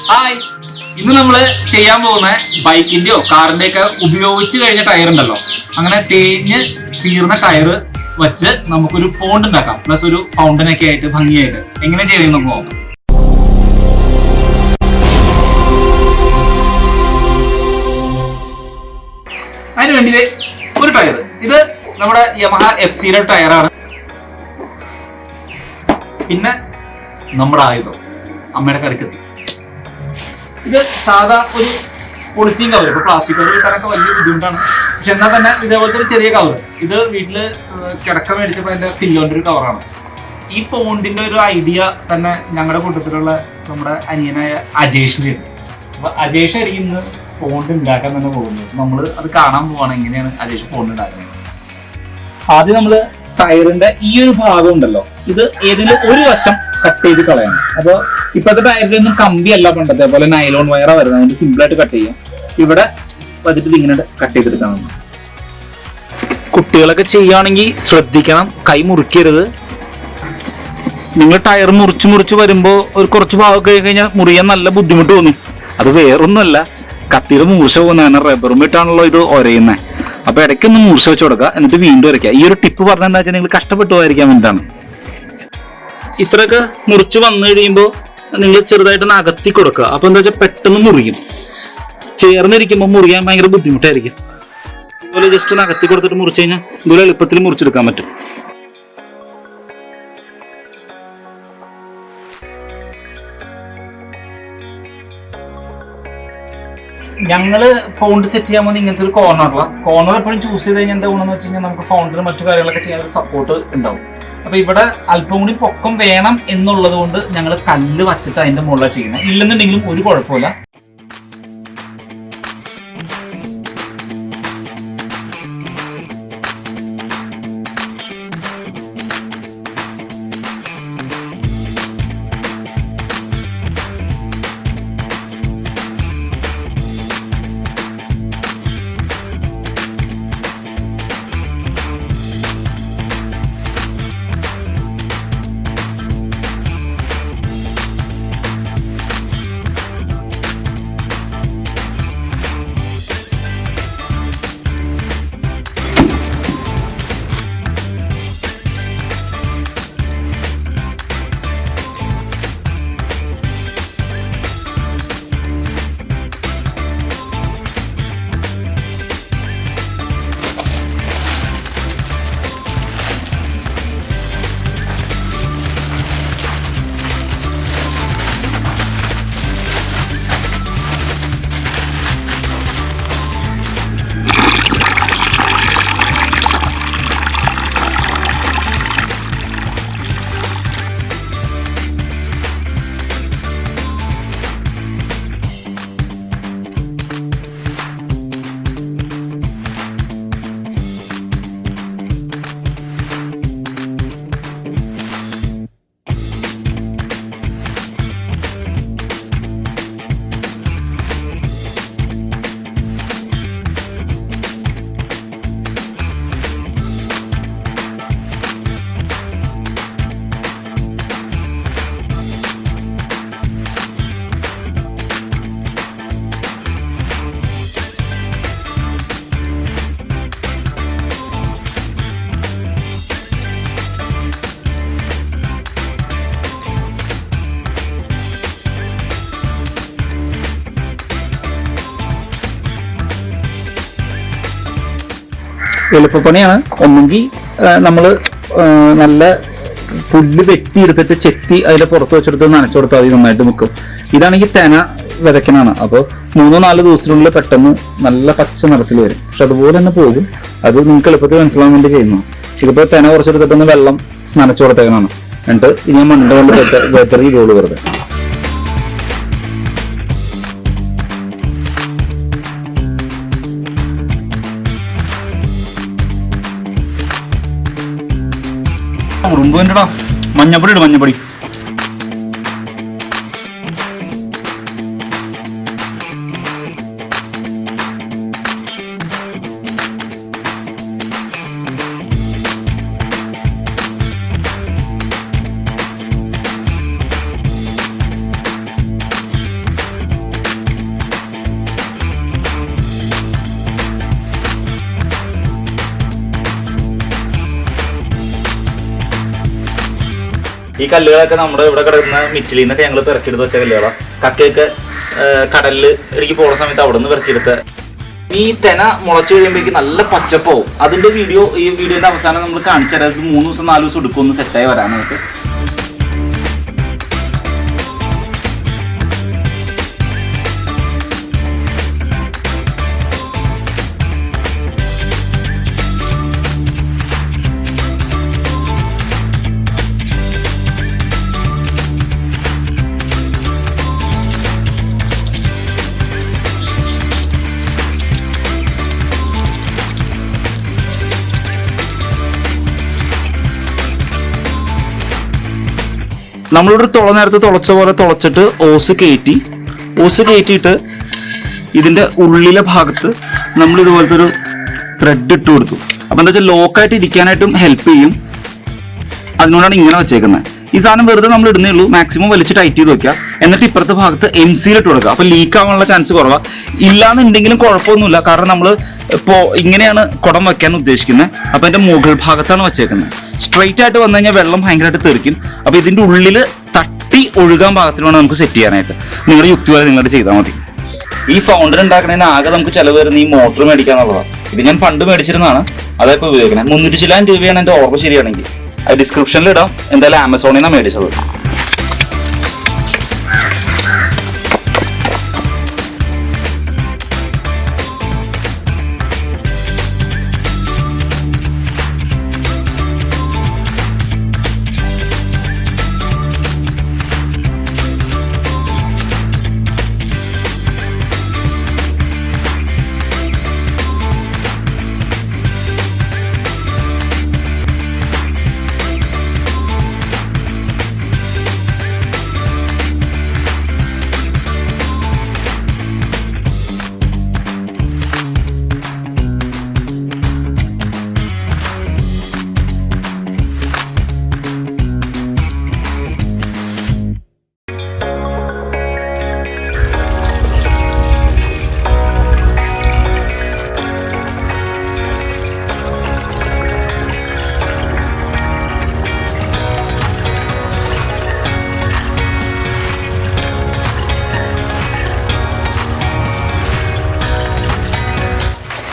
Hi, ഇന്ന് നമ്മൾ ചെയ്യാൻ പോകുന്ന ബൈക്കിന്റെയോ കാറിന്റെയൊക്കെ ഉപയോഗിച്ച് കഴിഞ്ഞ ടയർ ഉണ്ടല്ലോ, അങ്ങനെ തേഞ്ഞ് തീർന്ന ടയർ വെച്ച് നമുക്കൊരു പോണ്ട് ഉണ്ടാക്കാം. പ്ലസ് ഒരു ഫൗണ്ടനൊക്കെ ആയിട്ട് ഭംഗിയായിട്ട് എങ്ങനെ ചെയ്യണമെന്ന് നമുക്ക് നോക്കാം. അതിന് വേണ്ടി ഒരു ടയർ, ഇത് നമ്മുടെ യമഹ FC ടയറാണ്. പിന്നെ നമ്മുടെ ആയുധം, അമ്മയുടെ കറിക്കത്തി. ഇത് സാധാ ഒരു പൊളിത്തീൻ കവർ. ഇപ്പൊ പ്ലാസ്റ്റിക് കവർ കിട്ടാനൊക്കെ വലിയ ബുദ്ധിമുട്ടാണ്, പക്ഷെ എന്നാൽ തന്നെ ഇതേപോലത്തെ ഒരു ചെറിയ കവർ. ഇത് വീട്ടില് കിടക്ക മേടിച്ചപ്പോൾ അതിന്റെ പില്ലോന്റെ ഒരു കവറാണ്. ഈ പോണ്ടിന്റെ ഒരു ഐഡിയ തന്നെ ഞങ്ങളുടെ കൂട്ടത്തിലുള്ള നമ്മുടെ അനിയനായ അജേഷിന്റെ ഉണ്ട്. അപ്പൊ അജേഷ് ആയിരിക്കും ഇന്ന് പോണ്ട് ഉണ്ടാക്കാൻ തന്നെ പോകുന്നത്. നമ്മൾ അത് കാണാൻ പോവാണ് എങ്ങനെയാണ് അജേഷ് പോണ്ട് ഉണ്ടാക്കുന്നത്. ആദ്യം നമ്മള് ടയറിന്റെ ഈ ഒരു ഭാഗം ഉണ്ടല്ലോ, ഇത് ഏതെങ്കിലും ഒരു വശം കട്ട് ചെയ്ത് കളയണം. അപ്പൊ ഇപ്പോഴത്തെ ടയറിലൊന്നും കമ്പിയല്ല പണ്ടത്തെ പോലെ നൈലോൺ വയറാ വരുന്നത്. അതുകൊണ്ട് സിമ്പിൾ ആയിട്ട് കട്ട് ചെയ്യാം. ഇവിടെ വെച്ചിട്ട് ഇങ്ങനെ കട്ട് ചെയ്തെടുക്കണം. കുട്ടികളൊക്കെ ചെയ്യുകയാണെങ്കിൽ ശ്രദ്ധിക്കണം, കൈ മുറിക്കരുത്. നിങ്ങൾ ടയർ മുറിച്ച് വരുമ്പോൾ ഒരു കുറച്ച് ഭാഗം കഴിഞ്ഞാൽ മുറിയാൻ നല്ല ബുദ്ധിമുട്ട് തോന്നും. അത് വേറൊന്നുമല്ല, കത്തിയുടെ മൂർച്ച പോകുന്നതാണ്. റബ്ബറും ഇട്ടാണല്ലോ ഇത് ഒരയുന്നത്. അപ്പൊ ഇടയ്ക്കൊന്ന് മൂർച്ച വെച്ച് കൊടുക്കുക, എന്നിട്ട് വീണ്ടും വരയ്ക്കുക. ഈ ഒരു ടിപ്പ് പറഞ്ഞാൽ എന്താ വെച്ചാൽ നിങ്ങൾ കഷ്ടപ്പെട്ടു പോയിരിക്കാൻ വേണ്ടിയിട്ടാണ്. ഇത്രയൊക്കെ മുറിച്ച് വന്നു കഴിയുമ്പോൾ നിങ്ങൾ ചെറുതായിട്ടൊന്ന് അകത്തി കൊടുക്കുക. അപ്പൊ എന്താ വെച്ചാൽ പെട്ടെന്ന് മുറിയും. ചേർന്നിരിക്കുമ്പോൾ മുറിയാൻ ഭയങ്കര ബുദ്ധിമുട്ടായിരിക്കും. അതുപോലെ ജസ്റ്റ് ഒന്ന് അകത്തി കൊടുത്തിട്ട് മുറിച്ച് കഴിഞ്ഞാൽ ഇതുപോലെ എളുപ്പത്തിൽ മുറിച്ചെടുക്കാൻ പറ്റും. ഞങ്ങള് ഫൗണ്ട് സെറ്റ് ചെയ്യാൻ പോകുന്ന ഇങ്ങനത്തെ ഒരു കോർണർ എപ്പോഴും ചൂസ് ചെയ്ത് കഴിഞ്ഞാൽ എന്താ ഗുണമെന്ന് വെച്ച് കഴിഞ്ഞാൽ നമുക്ക് ഫൗണ്ടിന് മറ്റു കാര്യങ്ങളൊക്കെ ചെയ്യാൻ ഒരു സപ്പോർട്ട് ഉണ്ടാവും. അപ്പൊ ഇവിടെ അല്പം കൂടി പൊക്കം വേണം എന്നുള്ളത് കൊണ്ട് ഞങ്ങൾ കല്ല് വച്ചിട്ട് അതിന്റെ മുകളിലാണ് ചെയ്യുന്നത്. ഇല്ലെന്നുണ്ടെങ്കിലും ഒരു കുഴപ്പമില്ല. എളുപ്പപ്പണിയാണ്. ഒന്നെങ്കിൽ നമ്മൾ നല്ല പുല്ല് വെട്ടിയെടുത്തിട്ട് ചെത്തി അതിന്റെ പുറത്ത് വെച്ചെടുത്ത് നനച്ചു കൊടുത്താൽ അത് നന്നായിട്ട് നിൽക്കും. ഇതാണെങ്കിൽ തെന വിതയ്ക്കണാണ്. അപ്പോൾ 3-4 ദിവസത്തിനുള്ളിൽ പെട്ടെന്ന് നല്ല പച്ച നിറത്തിൽ വരും. പക്ഷെ അതുപോലെ തന്നെ പോകും. അത് നിങ്ങൾക്ക് എളുപ്പത്തിൽ മനസ്സിലാൻ വേണ്ടി ചെയ്യുന്നു. ഇതിപ്പോൾ തെന കുറച്ചെടുത്തിട്ടൊന്ന് വെള്ളം നനച്ചു കൊടുത്തേക്കണാണ്. എന്നിട്ട് ഇനി മണ്ണിന്റെ കൊണ്ട് വെതറി ഇടുള്ളൂ വെറുതെ. ഉറുമ്പുവിൻ്റെടാ മഞ്ഞപ്പൊടി ഇടും, മഞ്ഞപ്പൊടി. ഈ കല്ലുകളൊക്കെ നമ്മുടെ ഇവിടെ കിടക്കുന്ന മിറ്റിലിൽ നിന്നൊക്കെ ഞങ്ങൾ പെറുക്കിയെടുത്ത് വെച്ച കല്ലുകളാണ്. കക്കയൊക്കെ കടലിൽ ഇടയ്ക്ക് പോകുന്ന സമയത്ത് അവിടെ നിന്ന് പെറുക്കിയെടുത്ത. ഈ തെന മുളച്ചു കഴിയുമ്പോഴേക്ക് നല്ല പച്ചപ്പാവും. അതിന്റെ വീഡിയോ ഈ വീഡിയോന്റെ അവസാനം നമ്മൾ കാണിച്ചു തരാം. 3 ദിവസം 4 ദിവസം എടുക്കും ഒന്ന് സെറ്റായി വരാനായിട്ട്. നമ്മളൊരു നേരത്തെ തുളച്ച പോലെ തുളച്ചിട്ട് ഓസ് കയറ്റിയിട്ട് ഇതിന്റെ ഉള്ളിലെ ഭാഗത്ത് നമ്മൾ ഇതുപോലത്തെ ഒരു ത്രെഡ് ഇട്ട് കൊടുത്തു. അപ്പൊ എന്താ വെച്ചാൽ ലോക്കായിട്ട് ഇരിക്കാനായിട്ടും ഹെൽപ്പ് ചെയ്യും. അതിനോടാണ് ഇങ്ങനെ വെച്ചേക്കുന്നത്. ഈ സാധനം വെറുതെ നമ്മൾ ഇടുന്നേ ഉള്ളൂ. മാക്സിമം വലിച്ച് ടൈറ്റ് ചെയ്ത് വെക്കുക. എന്നിട്ട് ഇപ്പുറത്തെ ഭാഗത്ത് MCയിൽ ഇട്ട് കൊടുക്കുക. അപ്പൊ ലീക്ക് ആവാനുള്ള ചാൻസ് കുറവാണ്. ഇല്ലാന്നുണ്ടെങ്കിലും കുഴപ്പമൊന്നുമില്ല. കാരണം നമ്മൾ ഇപ്പോൾ ഇങ്ങനെയാണ് കുടം വെക്കാൻ ഉദ്ദേശിക്കുന്നത്. അപ്പൊ അതിന്റെ മുകൾ ഭാഗത്താണ് വെച്ചേക്കുന്നത്. സ്ട്രെയിറ്റ് ആയിട്ട് വന്നു കഴിഞ്ഞാൽ വെള്ളം ഭയങ്കരമായിട്ട് തെറിക്കും. അപ്പൊ ഇതിന്റെ ഉള്ളിൽ തട്ടി ഒഴുകാൻ പാകത്തിലാണ് നമുക്ക് സെറ്റ് ചെയ്യാനായിട്ട്. നിങ്ങളുടെ യുക്തി വരെ നിങ്ങളുടെ ചെയ്താൽ മതി. ഈ ഫൗണ്ടൻ ഉണ്ടാക്കുന്നതിന് ആകെ നമുക്ക് ചിലവ് വരുന്ന ഈ മോട്ടർ മേടിക്കാന്നുള്ളതാണ്. ഇത് ഞാൻ പണ്ട് മേടിച്ചിരുന്നതാണ്. അതൊക്കെ ഉപയോഗിക്കുന്നത് 300 ചില്ലാൻ രൂപയാണ് എൻ്റെ ഓർമ്മ ശരിയാണെങ്കിൽ. അത് ഡിസ്ക്രിപ്ഷനിൽ ഇടാം. എന്തായാലും ആമസോണിൽ നിന്നാണ് മേടിച്ചത്.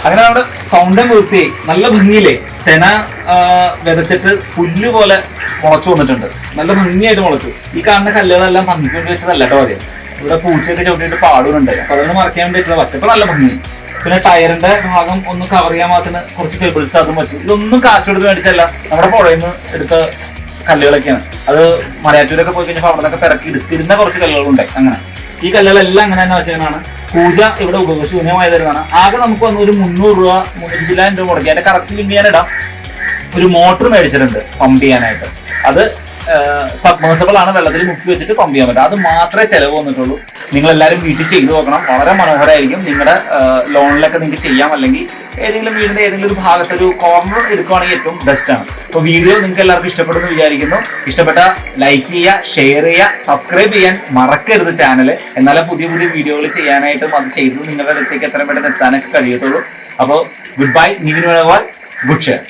അങ്ങനെ നമ്മുടെ ഫൗണ്ടൻ പൂർത്തിയായി. നല്ല ഭംഗിയില്ലേ? തെന വിതച്ചിട്ട് പുല്ല് പോലെ മുളച്ചു വന്നിട്ടുണ്ട്. നല്ല ഭംഗിയായിട്ട് മുളച്ചു. ഈ കാണുന്ന കല്ലുകളെല്ലാം ഭംഗിക്ക് വേണ്ടി വെച്ചതല്ല കേട്ടോ. ആദ്യം ഇവിടെ പൂച്ചയൊക്കെ ചവിട്ടിയിട്ട് പാടുന്നുണ്ട്. അപ്പൊ അതൊന്ന് മറക്കാൻ വേണ്ടി വെച്ചത്. പച്ചപ്പ് നല്ല ഭംഗി. പിന്നെ ടയറിന്റെ ഭാഗം ഒന്ന് കവർ ചെയ്യാൻ മാത്രത്തിന് കുറച്ച് പെബിൾസ് അതും വെച്ചു. ഇതൊന്നും കാശ് കൊടുത്ത് മേടിച്ചല്ല, നമ്മുടെ പുഴയിൽ നിന്ന് എടുത്ത കല്ലുകളൊക്കെയാണ്. അത് മലയാറ്റൂരൊക്കെ പോയി കഴിഞ്ഞപ്പോൾ അവിടെ നിന്നൊക്കെ പിറക്കി എടുത്തിരുന്ന കുറച്ച് കല്ലുകളുണ്ടായി. അങ്ങനെ ഈ കല്ലുകളെല്ലാം അങ്ങനെ തന്നെ വെച്ചതാണ്. പൂജ ഇവിടെ ഉപയോഗശൂന്യമായി തരുന്നതാണ്. ആകെ നമുക്ക് വന്ന് ഒരു 300 രൂപ 300 ചില്ലാൻ രൂപ മുടക്കി. അതിന്റെ കറക്റ്റ് ലിങ്ക് ഞാൻ ഇടാം. ഒരു മോട്ടർ മേടിച്ചിട്ടുണ്ട് പമ്പ് ചെയ്യാനായിട്ട്. അത് സബ്മേഴ്സിബിൾ ആണ്. വെള്ളത്തിൽ മുക്കി വെച്ചിട്ട് പമ്പ് ചെയ്യാൻ പറ്റും. അത് മാത്രമേ ചിലവ് വന്നിട്ടുള്ളൂ. നിങ്ങൾ എല്ലാവരും വീട്ടിൽ ചെയ്തു നോക്കണം. വളരെ മനോഹരമായിരിക്കും. നിങ്ങളുടെ ലോണിലൊക്കെ നിങ്ങൾക്ക് ചെയ്യാം. അല്ലെങ്കിൽ ഏതെങ്കിലും വീടിന്റെ ഏതെങ്കിലും ഒരു ഭാഗത്തൊരു കോർണർ എടുക്കുകയാണെങ്കിൽ ഏറ്റവും ബെസ്റ്റ് ആണ്. അപ്പോൾ വീഡിയോ നിങ്ങൾക്ക് എല്ലാവർക്കും ഇഷ്ടപ്പെടുന്നു വിചാരിക്കുന്നു. ഇഷ്ടപ്പെട്ട ലൈക്ക് ചെയ്യുക, ഷെയർ ചെയ്യുക, സബ്സ്ക്രൈബ് ചെയ്യാൻ മറക്കരുത് ചാനൽ. എന്നാലേ പുതിയ പുതിയ വീഡിയോകൾ ചെയ്യാനായിട്ടും അത് ചെയ്ത് നിങ്ങളുടെ അടുത്തേക്ക് എത്രയും പെട്ടെന്ന് എത്താനൊക്കെ കഴിയത്തുള്ളൂ. അപ്പോൾ good bye. Nivin Venugopal. Good share.